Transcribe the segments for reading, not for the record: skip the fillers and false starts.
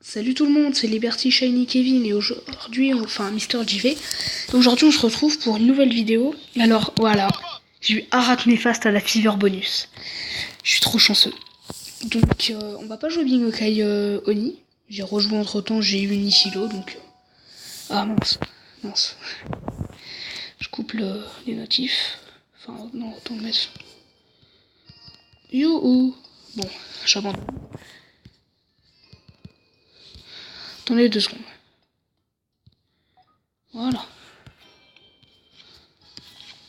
Salut tout le monde, c'est Liberty Shiny Kevin et aujourd'hui, enfin Mister JV. Aujourd'hui on se retrouve pour une nouvelle vidéo. Alors voilà, j'ai eu un rat néfaste à la Fever Bonus. Je suis trop chanceux. Donc on va pas jouer Bingokai Oni. J'ai rejoué entre temps, j'ai eu Nishilo donc... Ah mince. Je coupe les notifs. Enfin non, autant le mettre. Youhou. Bon, j'abandonne. Attendez 2 secondes. Voilà.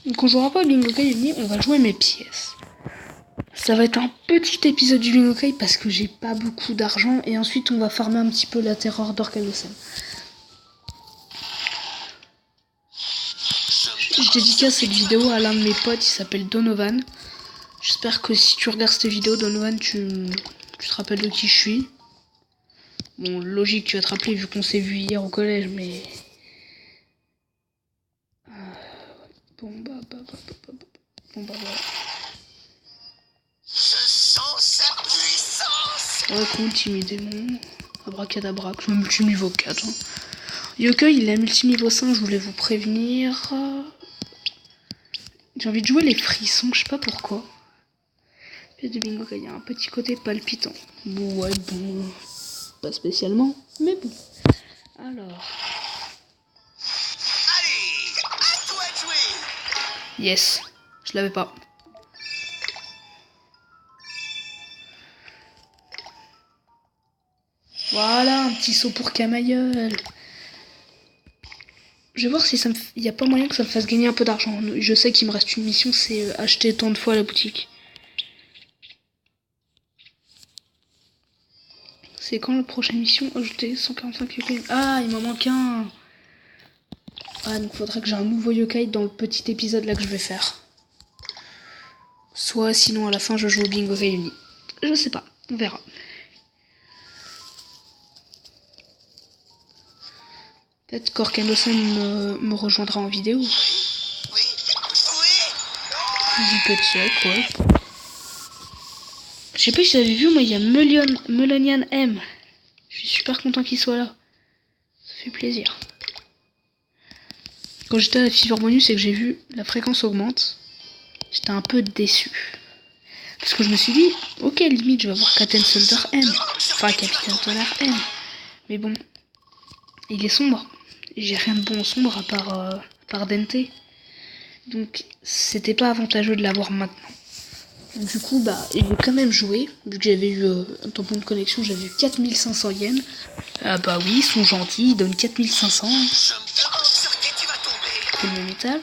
Donc on jouera pas au Bingokai Uni, on va jouer mes pièces. Ça va être un petit épisode du Bingokai parce que j'ai pas beaucoup d'argent et ensuite on va farmer un petit peu la terreur d'Orcanosen. Je dédicace cette vidéo à l'un de mes potes, il s'appelle Donovan. J'espère que si tu regardes cette vidéo, Donovan, tu te rappelles de qui je suis. Bon, logique, tu vas te rappeler vu qu'on s'est vu hier au collège, mais... Bon bah voilà. Je sens sa puissance. Ouais, cool, timidémon. Abracadabra, je me multi-niveau 4. Hein. Yokoi, il est à multi-niveau 5, je voulais vous prévenir. J'ai envie de jouer les frissons, je sais pas pourquoi. Pièce de Bingokai, il y a un petit côté palpitant. Bon, ouais, bon. Pas spécialement, mais bon. Alors. Allez, à toi de jouer. Yes, je l'avais pas. Voilà, un petit saut pour Camailleul. Je vais voir si il n'y a pas moyen que ça me fasse gagner un peu d'argent. Je sais qu'il me reste une mission, c'est acheter tant de fois à la boutique. C'est quand la prochaine mission? Ajouter 145 yokai. Ah, il m'en manque un. Ah, donc faudrait que j'ai un nouveau yokai dans le petit épisode là que je vais faire. Soit sinon à la fin je joue au Bingokai Uni. Je sais pas, on verra. Peut-être qu'Orcanosen me rejoindra en vidéo. Oui. Du petit ouais. Je sais pas si j'avais vu, moi il y a Melonian M. Je suis super content qu'il soit là. Ça fait plaisir. Quand j'étais à la Fever Bonus et que j'ai vu la fréquence augmente, j'étais un peu déçu. Parce que je me suis dit, ok, limite je vais avoir Captain Soldier M. Enfin, Capitaine Tonnerre M. Mais bon, il est sombre. J'ai rien de bon en sombre à part Dente. Donc c'était pas avantageux de l'avoir maintenant. Donc, du coup, bah, j'ai quand même joué. Vu que j'avais eu un tampon de connexion, j'avais eu 4500 yens. Ah bah oui, ils sont gentils, ils donnent 4500. Je me demande sur qui tu vas tomber. Comme le métal.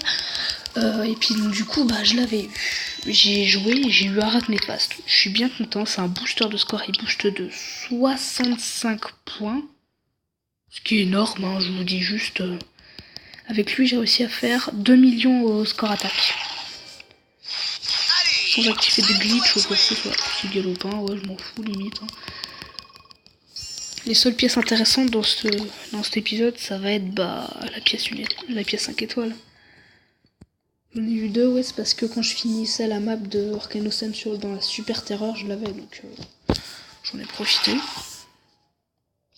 Et puis donc du coup, bah je l'avais eu. J'ai joué, j'ai eu Arak Néfaste. Je suis bien content, c'est un booster de score, il booste de 65 points. Ce qui est énorme, hein, je vous dis juste. Avec lui, j'ai réussi à faire 2 millions au score attaque. Sans activer des glitches ou quoi que ce soit. C'est galopin, ouais, je m'en fous limite. Hein. Les seules pièces intéressantes dans cet épisode, ça va être bah la pièce 5 étoiles. J'en ai eu 2, ouais, c'est parce que quand je finissais la map de Orcanosen dans la Super Terreur, je l'avais, donc j'en ai profité.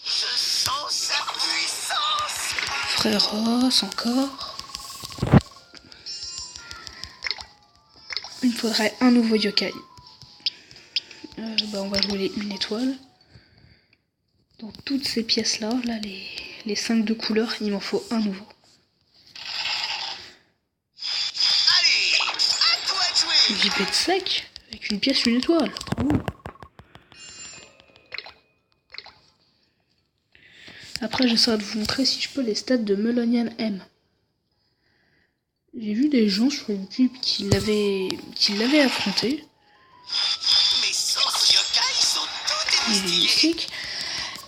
Je sens sa puissance. Frère Ross, encore. Il me faudrait un nouveau yokai. Bah on va jouer les 1 étoile. Dans toutes ces pièces-là, là, les 5 de couleur, il m'en faut un nouveau. Allez, à toi de jouer. JP de sec, avec une pièce 1 étoile. Bravo. Après, j'essaierai de vous montrer si je peux les stats de Melonian M. J'ai vu des gens sur YouTube qui l'avaient affronté. Mes sens yokai sont tous Il est débustillés. mythique.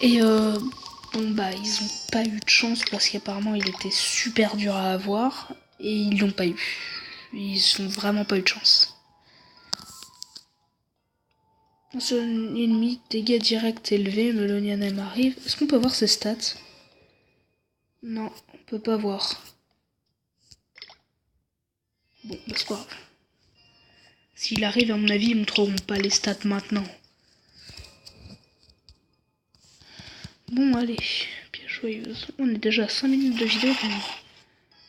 Et bon bah ils ont pas eu de chance parce qu'apparemment il était super dur à avoir. Et ils l'ont pas eu. Ils ont vraiment pas eu de chance. Un seul ennemi, dégâts directs élevés, Melonian M arrive. Est-ce qu'on peut voir ses stats? Non, on peut pas voir. Bon, bah c'est pas grave. S'il arrive, à mon avis, ils montreront pas les stats maintenant. Bon, allez, pièce joyeuse. On est déjà à 5 minutes de vidéo quand même.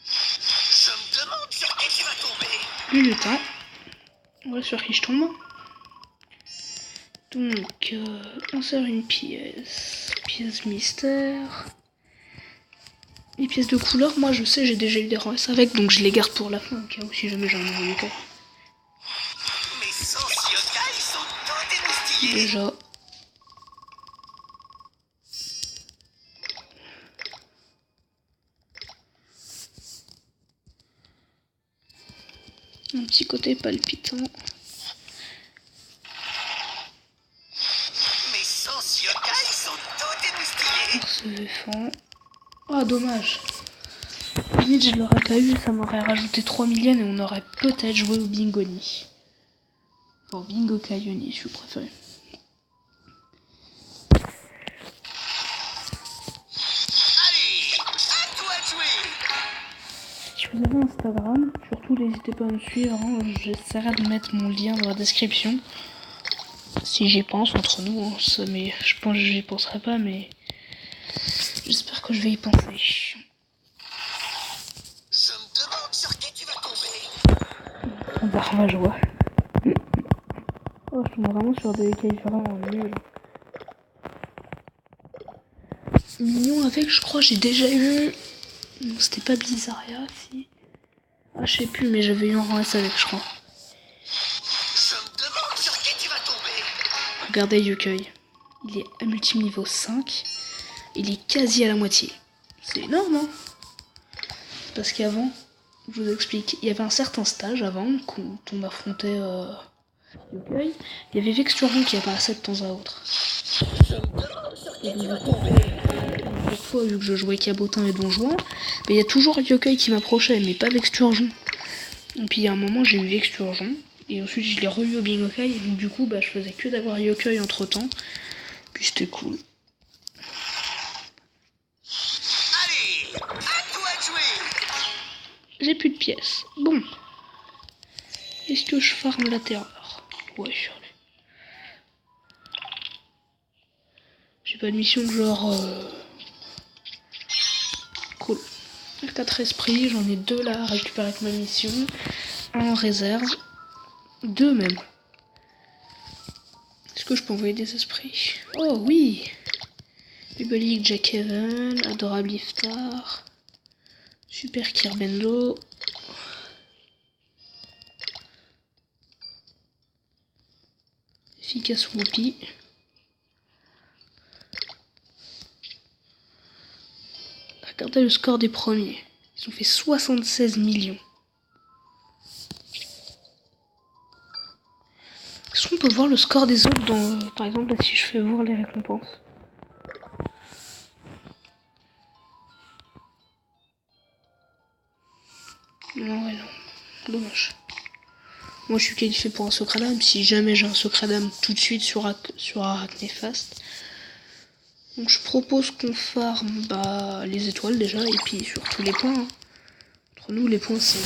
Je me demande sur qui tu vas tomber. Plus le temps. On va sur qui je tombe. Donc, on sort une pièce. Pièce mystère. Les pièces de couleur, moi je sais, j'ai déjà eu des RS avec, donc je les garde pour la fin, au cas où si jamais j'ai un nouveau yokai. Mes sens yokai sont tout émoustillés. Déjà. Un petit côté palpitant. Mes sens yokai sont tout émoustillés. On se défend. Ah, dommage. Limite, je l'aurais pas eu, ça m'aurait rajouté 3 millions et on aurait peut-être joué au Bingoni. Enfin, au Bingo Kaioni, si vous préférez. Allez, à toi de jouer. Si vous avez Instagram, surtout n'hésitez pas à me suivre. Hein. J'essaierai de mettre mon lien dans la description. Si j'y pense, entre nous. Hein, ça, mais je pense que j'y penserai pas, mais j'espère que je vais y penser. Je me demande sur qui tu vas tomber. Barbajoie. Oh, je tombe vraiment sur des cailles vraiment nuls. Mignon avec, je crois, j'ai déjà eu. Non, c'était pas Blizzaria, si. Ah, je sais plus, mais j'avais eu un rang S avec, je crois. Je me demande sur qui tu vas tomber. Regardez Yukoi. Il est à multi niveau 5. Il est quasi à la moitié. C'est énorme, hein. Parce qu'avant, je vous explique, il y avait un certain stage avant, quand on affrontait Yukoi. Il y avait Vexturjon qui apparaissait de temps à autre. Et donc, du coup, chaque fois, vu que je jouais Cabotin et Donjouan, il y a toujours Yukoi qui m'approchait, mais pas Vexturjon. Et puis, il y a un moment, j'ai eu Vexturjon. Et ensuite, je l'ai re-eu au Bingokai. Et donc, du coup, je faisais que d'avoir Yukoi entre temps. Puis, c'était cool. Allez, à toi de jouer. J'ai plus de pièces. Bon. Est-ce que je farme la terreur? Ouais, allez. J'ai pas de mission genre... Cool. 4 esprits, j'en ai 2 là à récupérer avec ma mission. Un en réserve. 2 même. Est-ce que je peux envoyer des esprits? Oh oui! Bubalik Jack Heaven, Adorable Iftar, Super Kirbenlo. Efficace Whoopi. Regardez le score des premiers. Ils ont fait 76 millions. Est-ce qu'on peut voir le score des autres dans... par exemple, si je fais voir les récompenses? Non, ouais, non. Dommage. Moi, je suis qualifié pour un secret d'âme. Si jamais j'ai un secret d'âme tout de suite sur Arachnéfaste. Donc, je propose qu'on farme les étoiles déjà. Et puis, surtout les points. Hein. Entre nous, les points, c'est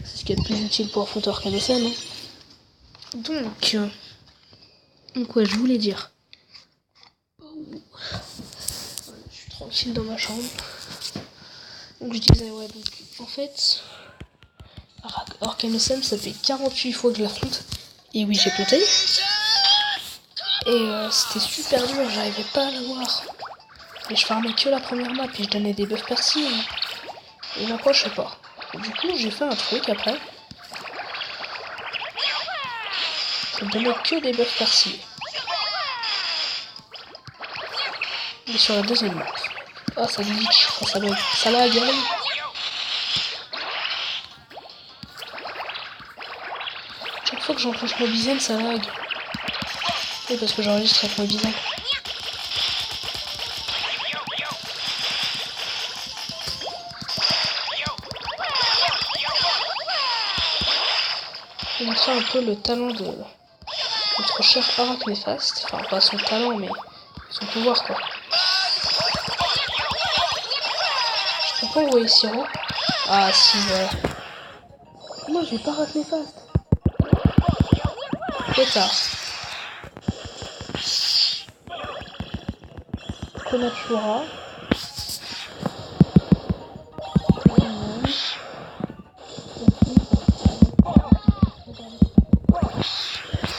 ce qu'il y a de plus utile pour affronter Arcanescem. Hein. Donc, ouais, je voulais dire. Je suis tranquille dans ma chambre. Donc, je disais, ouais, donc, en fait. Arcanescem, ça fait 48 fois que je l'affronte. Et oui, j'ai compté. Et c'était super dur, j'arrivais pas à l'avoir. Et je farmais que la première map et je donnais des buffs persil. Et m'approchais pas. Et du coup, j'ai fait un truc après. Je donnais que des buffs persil. Et sur la deuxième map. Ah, ça glitch. Enfin, ça lag, allez. Chaque fois que j'enclenche mon Bizen, ça lag. Oui, parce que j'enregistre avec mon Bizen. Je vais montrer un peu le talent de notre cher Arachnéfaste. Enfin, pas son talent, mais son pouvoir, quoi. Je peux pas envoyer Siro. Ah, si, voilà. Moi, j'ai pas Arachnéfaste. Trop tard. Komachura.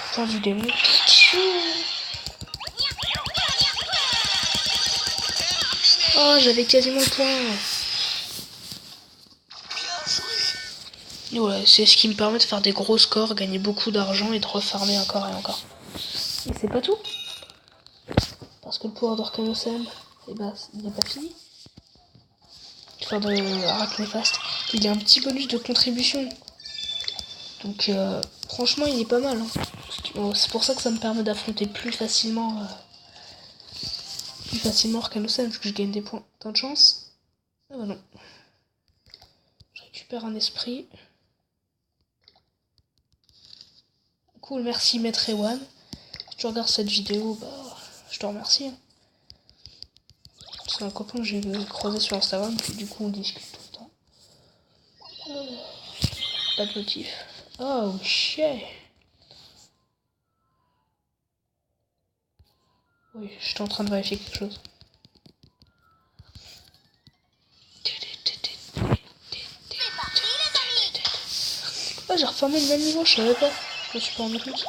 Putain du démon. Oh, j'avais quasiment le point. Et voilà, c'est ce qui me permet de faire des gros scores, gagner beaucoup d'argent et de refarmer encore et encore. Et c'est pas tout. Parce que le pouvoir d'Arcanosem, eh ben, il n'est pas fini. Enfin, de Arachnéfaste, il y a un petit bonus de contribution. Donc, franchement, il est pas mal. Hein. C'est pour ça que ça me permet d'affronter plus facilement Arcanosem, parce que je gagne des points. T'as de chance? Ah bah non. Je récupère un esprit. Cool, merci Maître Ewan. Si tu regardes cette vidéo, bah, je te remercie. Hein. C'est un copain que j'ai croisé sur Instagram, puis du coup on discute tout le temps. Pas de motif. Oh shit. Oui, j'étais en train de vérifier quelque chose. Ah, j'ai refermé le même niveau, je savais pas. Je me suis pas rendu compte.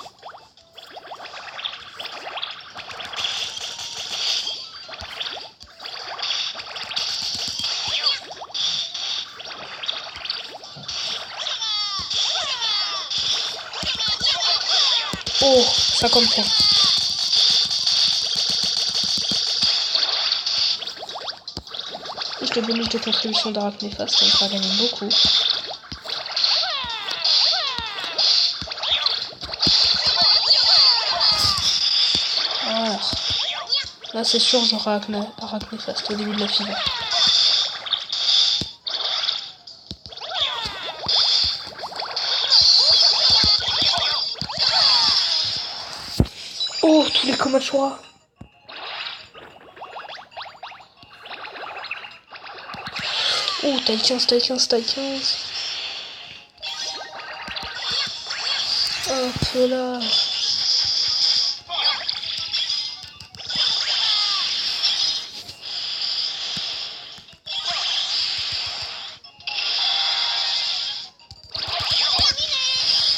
Oh, 50 points. Plus le bonus de contribution d'Arachnéfaste, ça me fera gagner beaucoup. Voilà. Là, c'est sûr, j'aurai Arachnéfaste au début de la finale. Oh, tous les Komachura. Oh, taille 15, taille 15, taille 15. Hop là.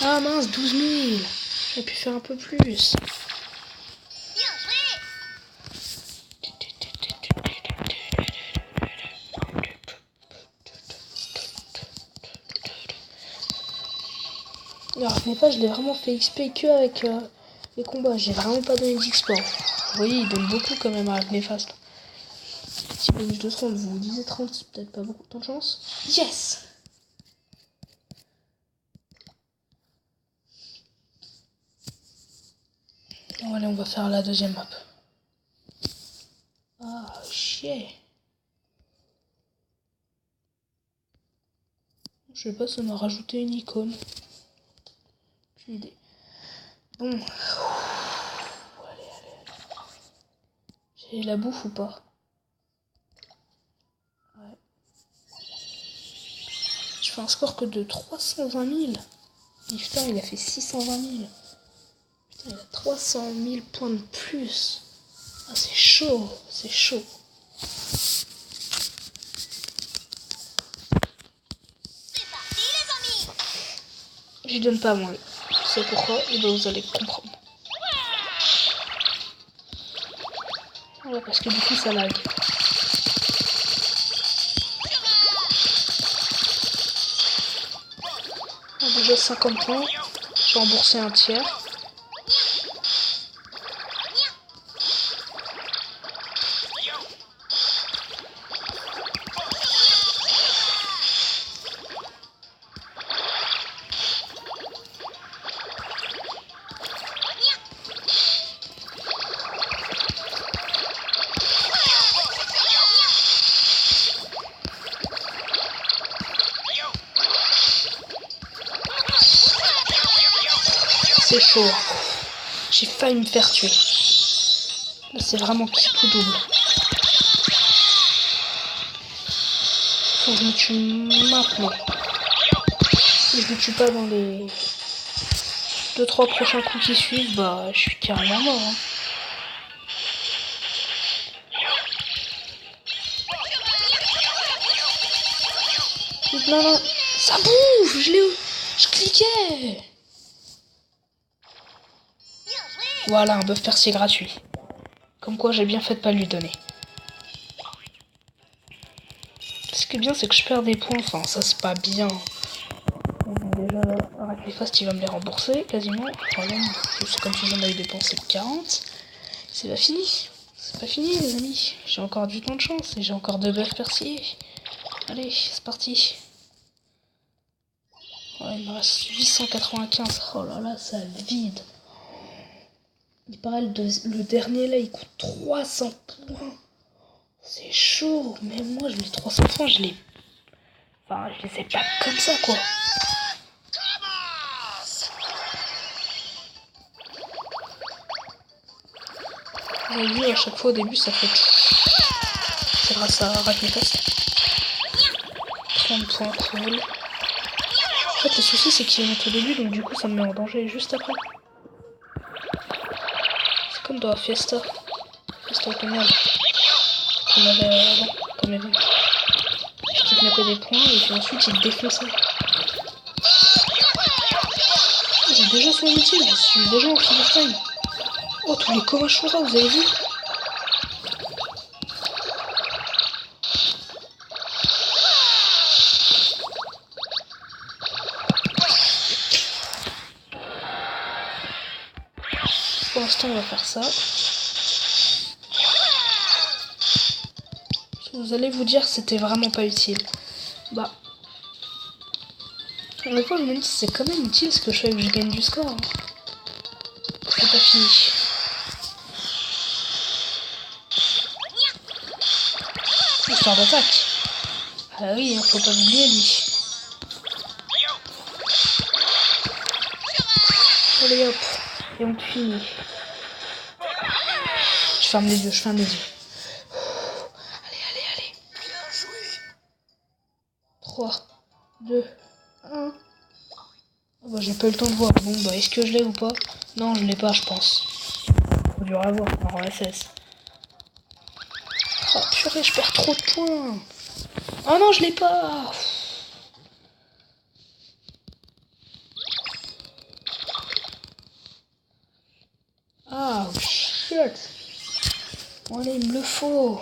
Ah mince, 12 000. J'aurais pu faire un peu plus. Alors, ce n'est pas, je l'ai vraiment fait XP que avec les combats. J'ai vraiment pas donné d'export. Vous voyez, il donne beaucoup quand même à Néfaste. Petit bonus de 30, vous disiez 30, c'est peut-être pas beaucoup tant de chance. Yes! Bon, allez, on va faire la deuxième map. Ah, chier. Je sais pas, ça m'a rajouté une icône. Aucune idée. Bon. Allez. J'ai la bouffe ou pas? Ouais. Je fais un score que de 320 000. Et putain, il a fait 620 000. Putain, il a 300 000 points de plus. Ah, c'est chaud, c'est chaud. Je lui donne pas à moi. C'est pourquoi, et ben vous allez comprendre. Ouais, parce que du coup ça lag. Ah, déjà 50 points. J'ai remboursé un tiers. C'est chaud. J'ai failli me faire tuer. Là, c'est vraiment tout double. Faut que je me tue maintenant. Si je me tue pas dans les 2-3 prochains coups qui suivent, bah je suis carrément mort. Hein. Non, non. Ça bouge. Je cliquais. Voilà, un bœuf persier gratuit. Comme quoi, j'ai bien fait de pas lui donner. Ce qui est bien, c'est que je perds des points. Enfin, ça, c'est pas bien. Déjà, avec les fastes, il va me les rembourser, quasiment. Voilà, c'est comme si j'en avais dépensé 40. C'est pas fini. C'est pas fini, les amis. J'ai encore du temps de chance et j'ai encore 2 bœufs persillés. Allez, c'est parti. Ouais, il me reste 895. Oh là là, ça vide. Il paraît le dernier là, il coûte 300 points. C'est chaud. Mais moi, je les 300 points, je les... Enfin, je les ai pas comme ça, quoi. Vous avez vu, à chaque fois au début, ça fait... C'est grâce à Ragnarok. 30 points, cool. En fait, le souci, c'est qu'il est au début, donc du coup, ça me met en danger juste après. C'est comme dans la Fiesta. Fiesta Automnale. Qu'on avait avant, comme event. Il te mettait des points, et puis ensuite, il te défonçait. J'ai déjà son ultime, je suis déjà en finish time. Oh, tous les Komashura, vous avez vu? Pour l'instant, on va faire ça. Vous allez vous dire que c'était vraiment pas utile. Bah. Des fois, je me dis que c'est quand même utile ce que je fais que je gagne du score. Hein. C'est pas fini. Histoire d'attaque. Ah oui, faut pas oublier lui. Allez hop, et on finit. Je ferme les yeux, je ferme les yeux. Allez. 3, 2, 1. Oh bah, j'ai pas eu le temps de voir. Bon bah est-ce que je l'ai ou pas? Non, je l'ai pas, je pense. Faut dur à voir en SS. Oh purée, je perds trop de points. Oh non, je l'ai pas. Ah shit. Bon allez, il me le faut.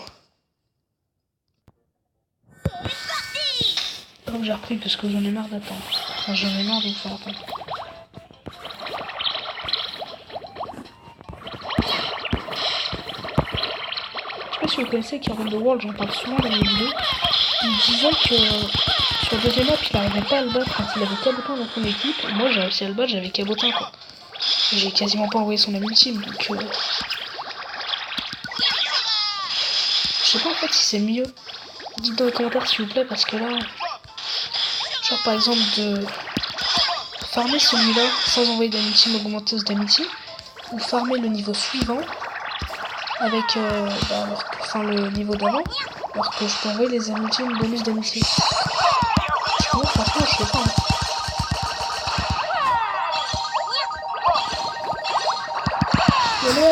Oh, j'ai repris parce que j'en ai marre d'attendre. Enfin, j'en ai marre de vous faire attendre. Je sais pas si vous connaissez Karen The World, j'en parle souvent dans mes vidéos. Il disait que sur le deuxième map, il n'arrivait pas à le battre quand il avait Cabotin dans son équipe. Et moi, j'ai réussi à le battre, j'avais Cabotin quoi. J'ai quasiment pas envoyé son ami ultime, donc je sais pas en fait si c'est mieux. Dites dans les commentaires s'il vous plaît, parce que là... Genre par exemple de farmer celui-là sans envoyer d'amitié augmenteuse d'amitié, ou farmer le niveau suivant avec le niveau d'avant, alors que je peux envoyer les amitiés bonus d'amitié. Moi franchement je sais pas. Hein.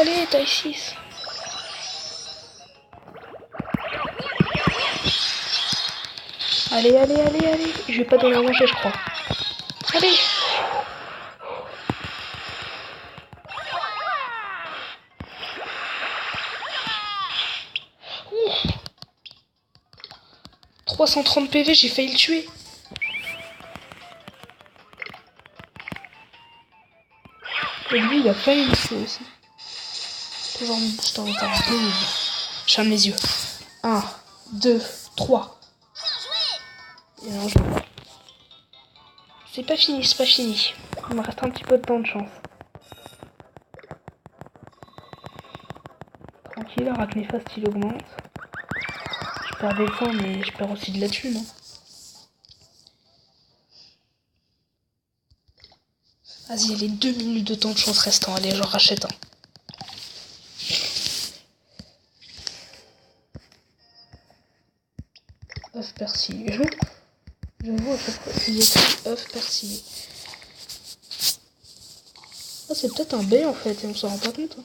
Allez, taille 6. Allez. Je vais pas donner à manger, je crois. Allez. Ouh. 330 PV, j'ai failli le tuer. Et lui, il a failli le tuer aussi. Toujours mon boost en retard. Je ferme les yeux. 1, 2, 3. Et non, je le vois. C'est pas fini. Il me reste un petit peu de temps de chance. Tranquille, Arachnéfast il augmente. Je perds des points, mais je perds aussi de la thune. Hein. Vas-y, il y a les 2 minutes de temps de chance restant. Allez, j'en rachète un. œuf persillé. Je vois à chaque fois qu'il y a écrit œuf persillé. Ah, c'est peut-être un B en fait, et on s'en rend pas compte. Hein.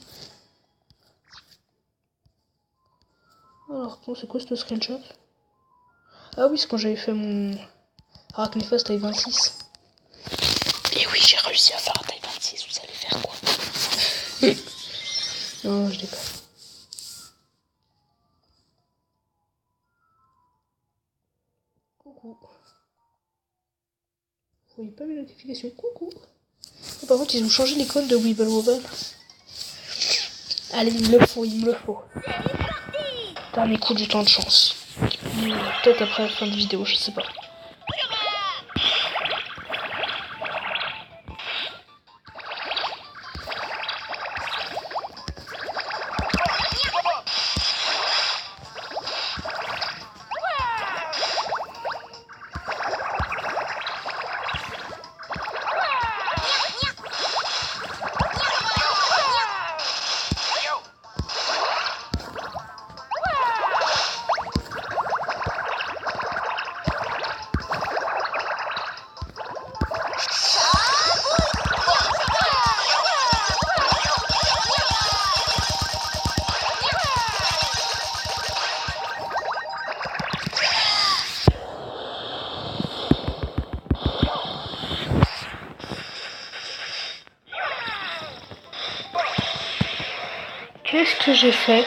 Alors, c'est quoi ce screenshot? Ah oui, c'est quand j'avais fait mon Arachnéphas taille 26. Et oui, j'ai réussi à faire un taille 26. Vous allez faire quoi? Non, je déconne. Coucou. Vous voyez pas mes notifications? Coucou. Et par contre, ils ont changé l'icône de Weeble Wobble. Allez, il me le faut, il me le faut. Dernier coup du temps de chance. Peut-être après la fin de vidéo, je sais pas. Qu'est-ce que j'ai fait?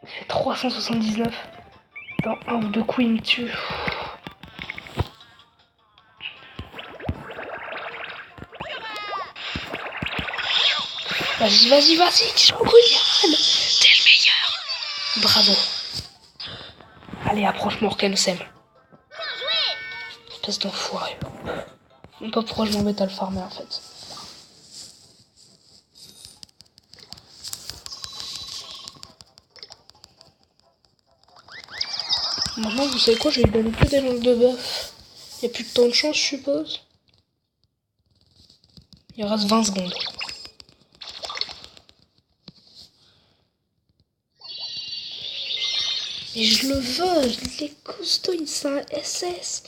J'ai fait 379. Dans un ou deux coups, il me tue. Vas-y, vas-dis Shogun Yan. T'es le meilleur. Bravo. Allez, approche-moi, Orcanosem. Espèce d'enfoiré. Je sais pas pourquoi je m'embête à le farmer en fait. Maintenant, vous savez quoi, je vais lui donner plus des langues de bœuf. Il n'y a plus de temps de chance, je suppose. Il reste 20 secondes. Mais je le veux, il est costaud, c'est un SS.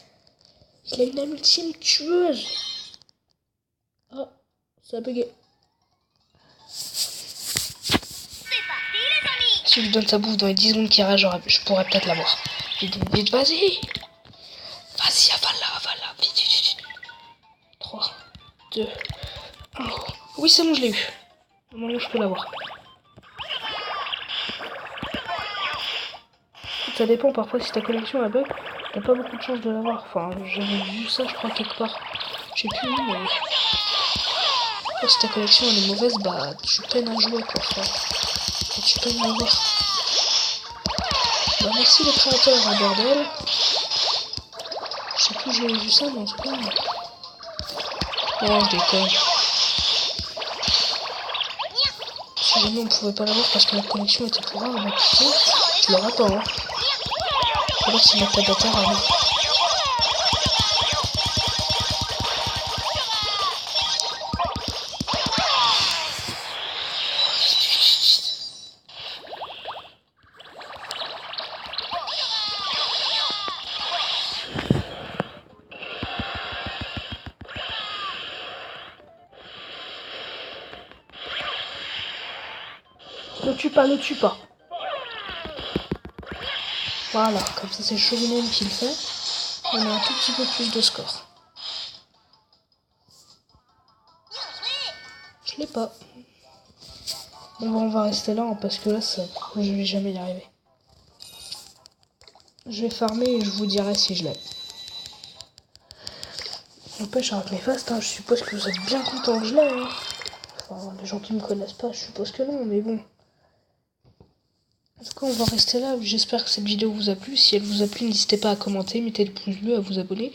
Il a une ultime tueuse. Oh, ça a bugué. Si je lui donne sa bouffe dans les 10 secondes qui restent, je pourrais peut-être l'avoir. Vite, vite, vas-y. Vas-y, avale-la, vite, vite, vite. 3, 2, 1. Oui, c'est bon, je l'ai eu. Normalement, je peux l'avoir. Ça dépend, parfois, si ta connexion a bug, t'as pas beaucoup de chance de l'avoir. Enfin, j'avais vu ça, je crois, quelque part. Je sais plus où, mais... si ta connexion elle est mauvaise, bah, tu peines à jouer, quoi, frère. Et tu peines à voir. Bah, merci les créateurs, hein, bordel. Je sais plus où j'avais vu ça, mais en tout cas... Non, je déconne. Si jamais on pouvait pas l'avoir parce que la connexion était pour rare, bah, putain, je l'aurais pas, hein. Faut voir si ma tabateur arrive. Ne tue pas, ne tue pas. Voilà, comme ça c'est Shogun qui le fait. On a un tout petit peu plus de score. Je l'ai pas. Bon, on va rester là hein, parce que là, je vais jamais y arriver. Je vais farmer et je vous dirai si je l'ai. N'empêche, avec mes fastes, hein, je suppose que vous êtes bien contents que je l'ai. Hein. Enfin, les gens qui me connaissent pas, je suppose que non, mais bon. En tout cas, on va rester là. J'espère que cette vidéo vous a plu. Si elle vous a plu, n'hésitez pas à commenter, mettez le pouce bleu, à vous abonner.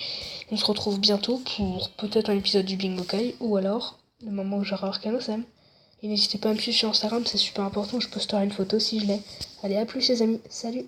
On se retrouve bientôt pour peut-être un épisode du Bingo Kai ou alors le moment où j'aurai Orcanosem. Et n'hésitez pas à me suivre sur Instagram, c'est super important. Je posterai une photo si je l'ai. Allez, à plus les amis. Salut!